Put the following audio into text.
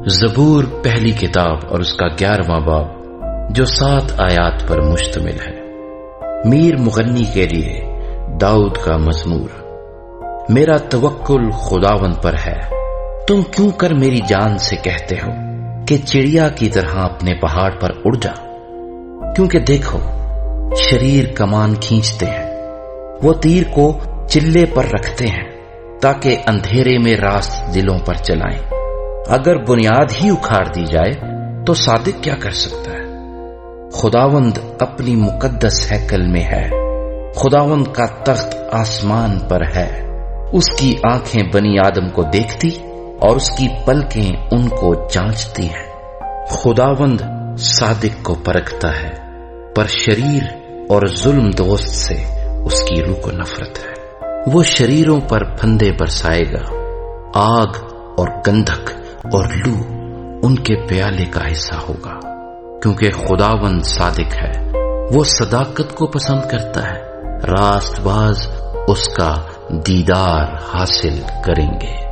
زبور پہلی کتاب اور اس کا 11واں باب جو 7 آیات پر مشتمل ہے۔ میر مغنی کے لیے داؤد کا مزمور۔ میرا توکل خداوند پر ہے، تم کیوں کر میری جان سے کہتے ہو کہ چڑیا کی طرح اپنے پہاڑ پر اڑ جا؟ کیونکہ دیکھو شریر کمان کھینچتے ہیں، وہ تیر کو چلے پر رکھتے ہیں تاکہ اندھیرے میں راست دلوں پر چلائیں۔ اگر بنیاد ہی اکھاڑ دی جائے تو صادق کیا کر سکتا ہے؟ خداوند اپنی مقدس ہیکل میں ہے، خداوند کا تخت آسمان پر ہے۔ اس کی آنکھیں بنی آدم کو دیکھتی اور اس کی پلکیں ان کو جانچتی ہیں۔ خداوند صادق کو پرکھتا ہے، پر شریر اور ظلم دوست سے اس کی روح کو نفرت ہے۔ وہ شریروں پر پھندے برسائے گا، آگ اور گندھک اور لو ان کے پیالے کا حصہ ہوگا، کیونکہ خداوند صادق ہے، وہ صداقت کو پسند کرتا ہے، راست باز اس کا دیدار حاصل کریں گے۔